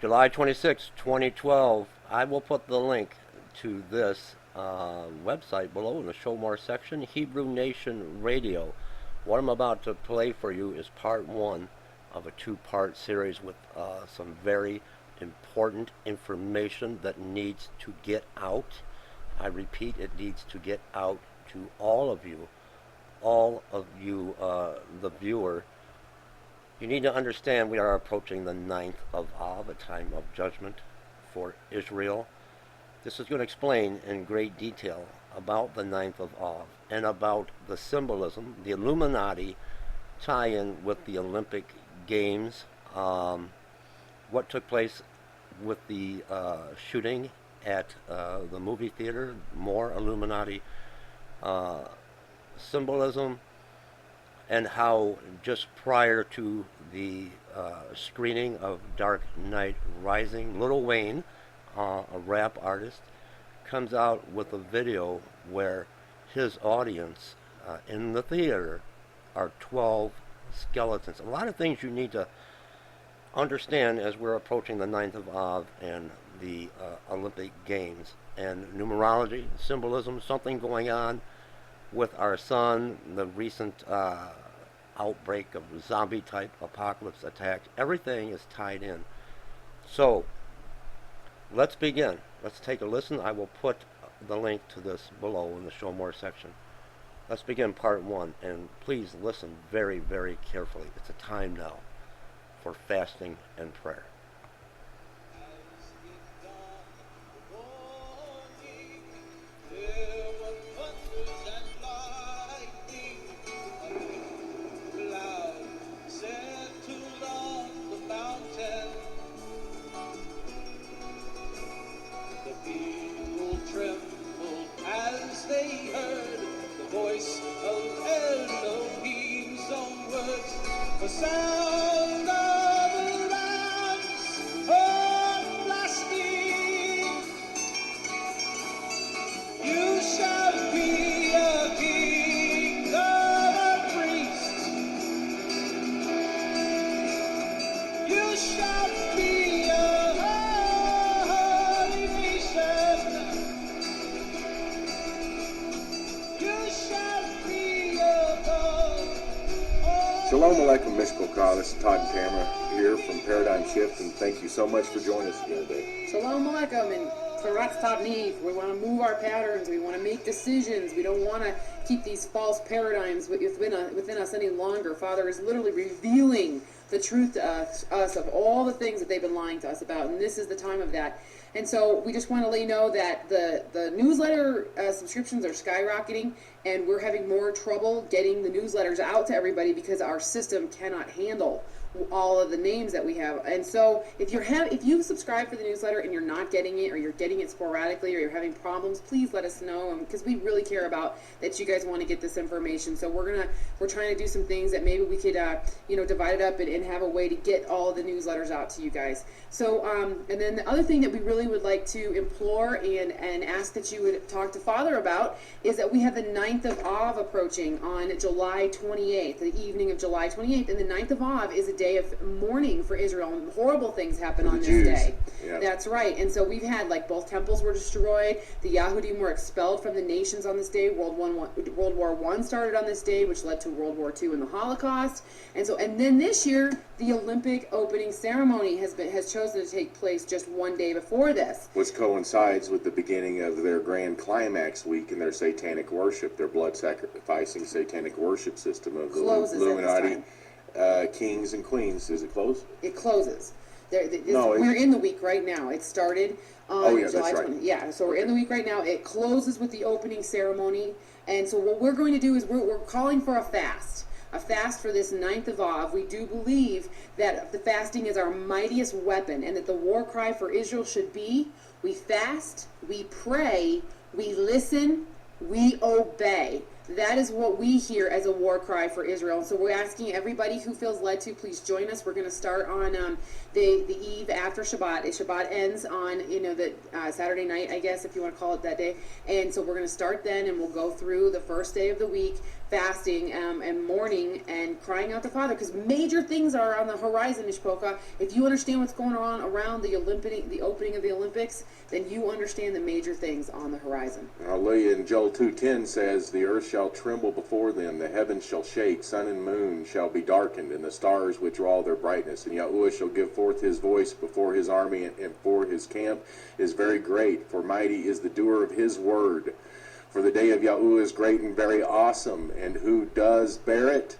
July 26, 2012. I will put the link to this website below in the Show More section. Hebrew Nation Radio. What I'm about to play for you is part one of a two-part series with some very important information that needs to get out. I repeat, it needs to get out to all of you, the viewer. You need to understand we are approaching the 9th of Av, a time of judgment for Israel. This is going to explain in great detail about the 9th of Av and about the symbolism, the Illuminati tie-in with the Olympic Games, what took place with the shooting at the movie theater, more Illuminati symbolism, and how just prior to the screening of Dark Knight Rising, Lil Wayne, a rap artist, comes out with a video where his audience in the theater are 12 skeletons. A lot of things you need to understand as we're approaching the 9th of Av and the Olympic Games. And numerology, symbolism, something going on with our sun, the recent outbreak of zombie-type apocalypse attacks. Everything is tied in. So, let's begin. Let's take a listen. I will put the link to this below in the Show More section. Let's begin part one, and please listen very, very carefully. It's a time now for fasting and prayer. They heard the voice of Elohim's own words, the sound of the ram's horn blasting. You shall be a king, a priest. You shall be a holy nation. Shalom Aleichem Mishpokah. This is Todd and Tamara here from Paradigm Shift, and thank you so much for joining us again today. Shalom Aleichem and Taratz Tavniv. We want to move our patterns. We want to make decisions. We don't want to keep these false paradigms within us any longer. Father is literally revealing the truth to us of all the things that they've been lying to us about, and this is the time of that. And so we just want to let you know that the newsletter subscriptions are skyrocketing, and we're having more trouble getting the newsletters out to everybody because our system cannot handle all of the names that we have. And so if you subscribe for the newsletter and you're not getting it, or you're getting it sporadically, or you're having problems, please let us know, because we really care about that you guys want to get this information. So we're trying to do some things that maybe we could divide it up and have a way to get all of the newsletters out to you guys. So and then the other thing that we really would like to implore and ask that you would talk to Father about is that we have the 9th of Av approaching on July 28th, the evening of July 28th, and the 9th of Av is a day of mourning for Israel, and horrible things happen on this Jews. day. Yeah. That's right. And so we've had, like, both temples were destroyed, the Yahudim were expelled from the nations on this day, World War I started on this day, which led to World War II and the Holocaust. And then this year, the Olympic opening ceremony has chosen to take place just one day before this. Which coincides with the beginning of their grand climax week in their satanic worship, their blood-sacrificing satanic worship system of the Closes Illuminati kings and queens. Does it close? It closes. No, we're in the week right now. It started on July that's right. 20th. Yeah, so we're in the week right now. It closes with the opening ceremony. And so what we're going to do is we're calling for a fast for this 9th of Av. We do believe that the fasting is our mightiest weapon, and that the war cry for Israel should be, we fast, we pray, we listen, we obey. That is what we hear as a war cry for Israel. So we're asking everybody who feels led to, please join us. We're going to start on the eve after Shabbat. Shabbat ends on the Saturday night, I guess, if you want to call it that day. And so we're going to start then, and we'll go through the first day of the week, fasting and mourning and crying out to Father, because major things are on the horizon, Ishpoka. If you understand what's going on around the opening of the Olympics, then you understand the major things on the horizon. Hallelujah. And Joel 2:10 says, "The earth shall tremble before them, the heavens shall shake, sun and moon shall be darkened, and the stars withdraw their brightness. And Yahuwah shall give forth his voice before his army, and for his camp is very great, for mighty is the doer of his word. For the day of Yahuwah is great and very awesome, and who does bear it?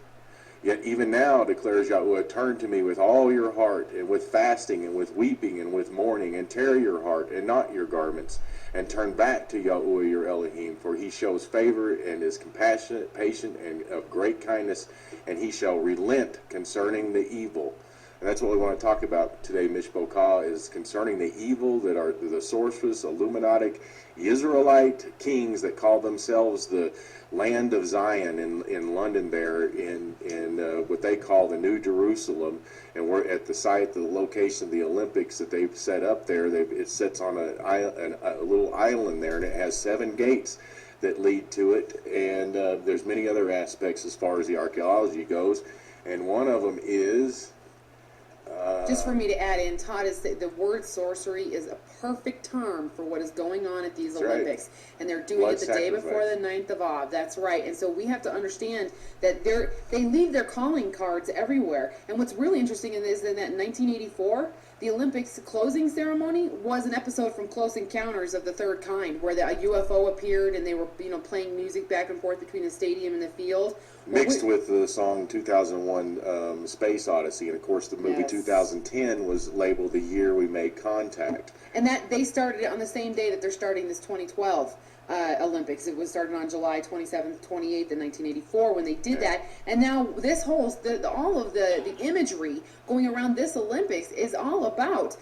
Yet even now, declares Yahuwah, turn to me with all your heart, and with fasting, and with weeping, and with mourning, and tear your heart, and not your garments, and turn back to Yahuwah your Elohim, for he shows favor, and is compassionate, patient, and of great kindness, and he shall relent concerning the evil." And that's what we want to talk about today, Mishpokah, is concerning the evil that are the sorcerous, Illuminati, Israelite kings that call themselves the land of Zion in London there, in what they call the New Jerusalem. And we're at the site, the location of the Olympics that they've set up there. It sits on a little island there, and it has 7 gates that lead to it. And there's many other aspects as far as the archaeology goes. And one of them is... Just for me to add in, Todd, is that the word sorcery is a perfect term for what is going on at these That's Olympics. right. And they're doing Blood it the day before the sacrifice. 9th of Av. That's right. And so we have to understand that they leave their calling cards everywhere. And what's really interesting is that in 1984, the Olympics closing ceremony was an episode from Close Encounters of the Third Kind, where a UFO appeared and they were, playing music back and forth between the stadium and the field. Mixed with the song 2001 Space Odyssey. And of course the movie Yes. 2010 was labeled the year we made contact. And that they started it on the same day that they're starting this 2012 Olympics. It was started on July 27th, 28th, in 1984 when they did that. And now this whole, all of the imagery going around this Olympics is all about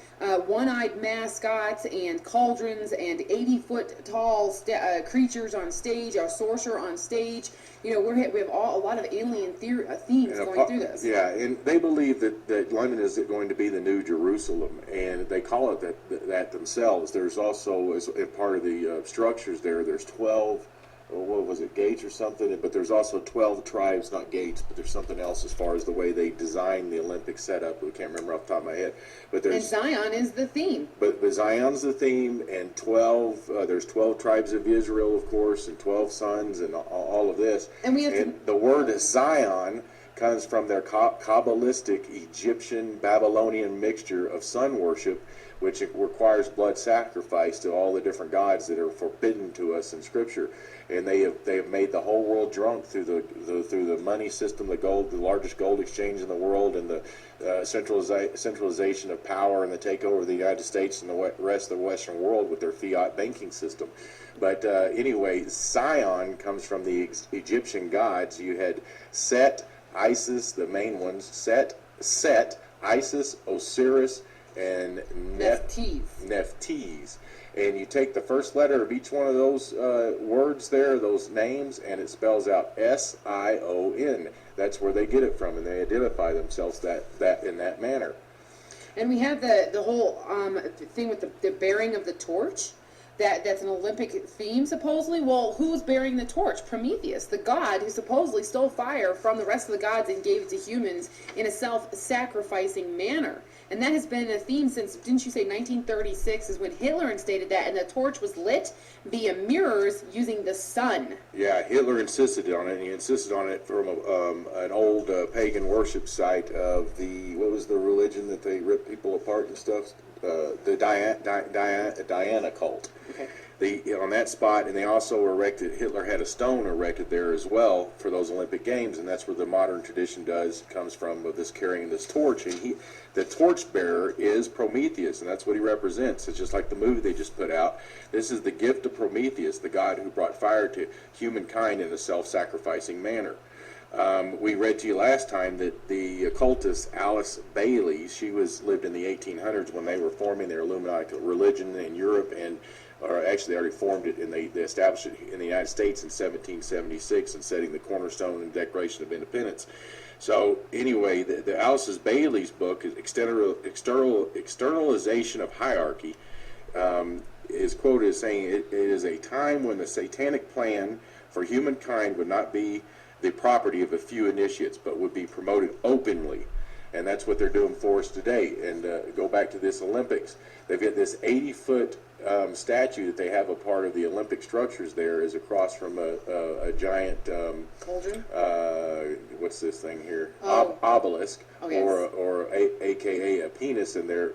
one-eyed mascots and cauldrons and 80-foot tall creatures on stage, a sorcerer on stage. We have a lot of alien themes going through this. Yeah, and they believe that London is going to be the New Jerusalem, and they call it that themselves. There's also, as a part of the structures there's 12, or what was it, gates or something, but there's also 12 tribes, not gates, but there's something else as far as the way they designed the Olympic setup. We can't remember off the top of my head. But And Zion is the theme. But Zion's the theme, and 12. There's 12 tribes of Israel, of course, and 12 sons, and all of this. And we have the word Zion comes from their Kabbalistic Egyptian Babylonian mixture of sun worship, which requires blood sacrifice to all the different gods that are forbidden to us in Scripture. And they have made the whole world drunk through the money system, the largest gold exchange in the world, and the centralization of power and the takeover of the United States and the rest of the Western world with their fiat banking system. But anyway, Sion comes from the Egyptian gods. You had Set, Isis, the main ones, Set, Isis, Osiris, and Nephthys. And you take the first letter of each one of those words there, those names, and it spells out Sion. That's where they get it from, and they identify themselves that in that manner. And we have the whole thing with the bearing of the torch. That's an Olympic theme, supposedly. Well, who's bearing the torch? Prometheus, the god who supposedly stole fire from the rest of the gods and gave it to humans in a self-sacrificing manner. And that has been a theme since, didn't you say 1936 is when Hitler instated that, and the torch was lit via mirrors using the sun. Yeah, Hitler insisted on it, and he insisted on it from an old pagan worship site of what was the religion that they ripped people apart and stuff? The Diana cult. Okay. On that spot, and they also Hitler had a stone erected there as well for those Olympic Games, and that's where the modern tradition comes from, of this carrying this torch. And the torch bearer is Prometheus, and that's what he represents. It's just like the movie they just put out. This is the gift of Prometheus, the god who brought fire to humankind in a self-sacrificing manner. We read to you last time that the occultist Alice Bailey, she lived in the 1800s when they were forming their Illuminati religion in Europe, or actually they already formed it, and they established it in the United States in 1776 and setting the cornerstone in the Declaration of Independence. So anyway, the Alice Bailey's book, Externalization of Hierarchy, is quoted as saying, it is a time when the satanic plan for humankind would not be the property of a few initiates, but would be promoted openly. And that's what they're doing for us today. And go back to this Olympics. They've got this 80-foot statue that they have a part of the Olympic structures there is across from a giant, Cauldron? what's this thing here? Oh. Obelisk, Oh, yes. AKA a penis in their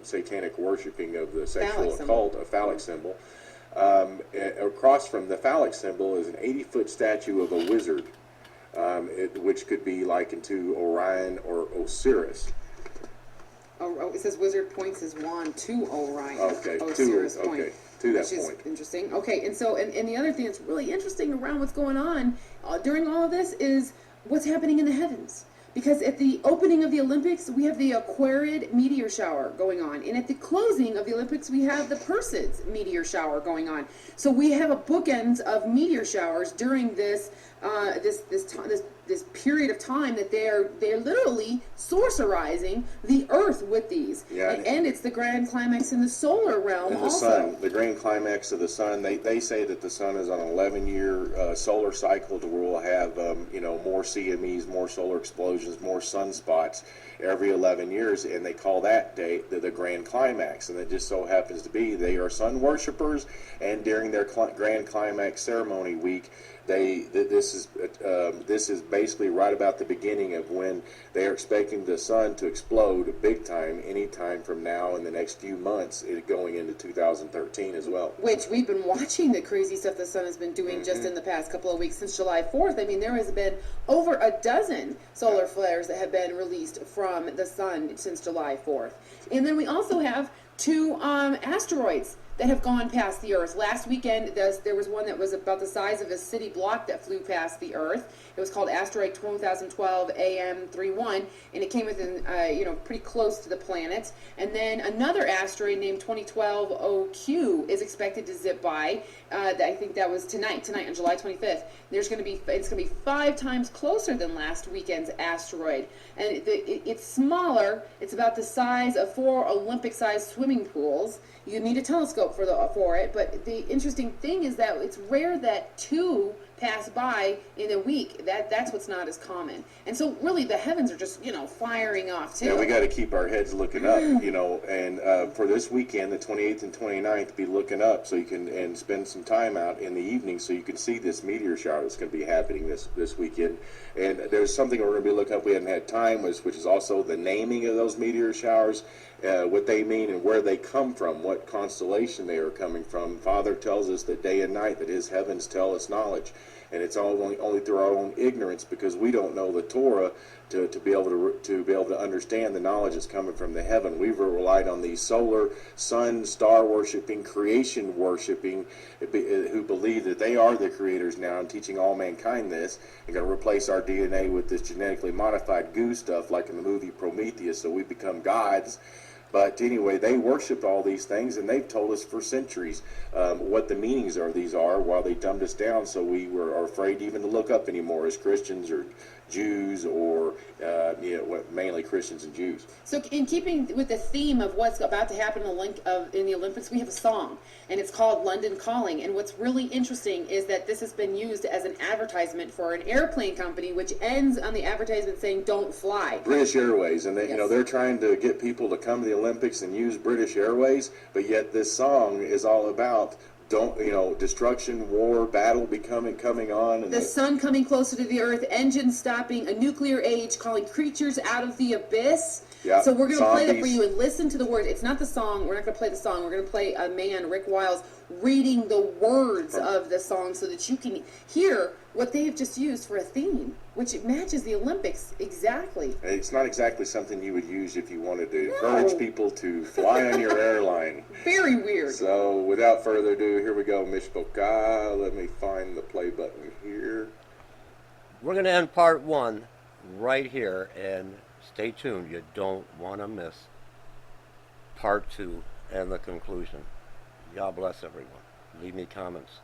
satanic worshiping of the sexual Phallic occult, a phallic symbol. Across from the phallic symbol is an 80-foot statue of a wizard, which could be likened to Orion or Osiris. Oh, it says wizard points his wand to Orion. Okay, Osiris to point. that Which is point. interesting. Okay, and so, and the other thing that's really interesting around what's going on during all of this is what's happening in the heavens. Because at the opening of the Olympics, we have the Aquarid meteor shower going on. And at the closing of the Olympics, we have the Perseids meteor shower going on. So we have a bookends of meteor showers during this this period of time that they're literally sorcerizing the earth with these. Yeah. And it's the grand climax in the solar realm And the also. sun, the grand climax of the sun, they say that the sun is on an 11-year solar cycle to where we'll have, more CMEs, more solar explosions, more sunspots every 11 years, and they call that day the grand climax. And it just so happens to be they are sun worshipers, and during their grand climax ceremony week, this is basically right about the beginning of when they are expecting the sun to explode big time anytime from now in the next few months, going into 2013 as well. Which we've been watching the crazy stuff the sun has been doing just in the past couple of weeks since July 4th. I mean, there has been over a dozen solar flares that have been released from the sun since July 4th. And then we also have two asteroids that have gone past the Earth. Last weekend, there was one that was about the size of a city block that flew past the Earth. It was called Asteroid 2012 AM31, and it came within, pretty close to the planet. And then another asteroid named 2012 OQ is expected to zip by. I think that was tonight on July 25th. It's going to be 5 times closer than last weekend's asteroid, and it's smaller. It's about the size of 4 Olympic-sized swimming pools. You need a telescope for it, but the interesting thing is that it's rare that 2 pass by in a week. That's what's not as common. And so really the heavens are just, firing off too. Yeah, we got to keep our heads looking up, and for this weekend, the 28th and 29th, be looking up so you can, and spend some time out in the evening so you can see this meteor shower that's going to be happening this weekend. And there's something we're going to be looking up we haven't had time, which is also the naming of those meteor showers, what they mean and where they come from, what constellation they are coming from. Father tells us that day and night that his heavens tell us knowledge. And it's only through our own ignorance, because we don't know the Torah to be able to understand the knowledge that's coming from the heaven. We've relied on these solar, sun, star worshiping, creation worshiping, who believe that they are the creators now and teaching all mankind this, and going to replace our DNA with this genetically modified goo stuff like in the movie Prometheus, so we become gods. But anyway, they worshiped all these things, and they've told us for centuries what the meanings of these are, while they dumbed us down so we are afraid even to look up anymore as Christians or Jews, or mainly Christians and Jews. So in keeping with the theme of what's about to happen in the Olympics, we have a song, and it's called London Calling. And what's really interesting is that this has been used as an advertisement for an airplane company, which ends on the advertisement saying, "Don't fly." British Airways, and they, Yes. they're trying to get people to come to the Olympics and use British Airways, but yet this song is all about destruction, war, battle coming on, and The sun coming closer to the earth, engines stopping, a nuclear age, calling creatures out of the abyss. Yeah, So we're going to play that for zombies. you and listen to the words. It's not the song. We're not going to play the song. We're going to play a man, Rick Wiles, reading the words of the song so that you can hear what they have just used for a theme, which matches the Olympics exactly. It's not exactly something you would use if you wanted to encourage people to fly on your airline. Very weird. So, without further ado, here we go, Mishpoka. Let me find the play button here. We're going to end part 1 right here, and stay tuned. You don't want to miss part 2 and the conclusion. God bless everyone. Leave me comments.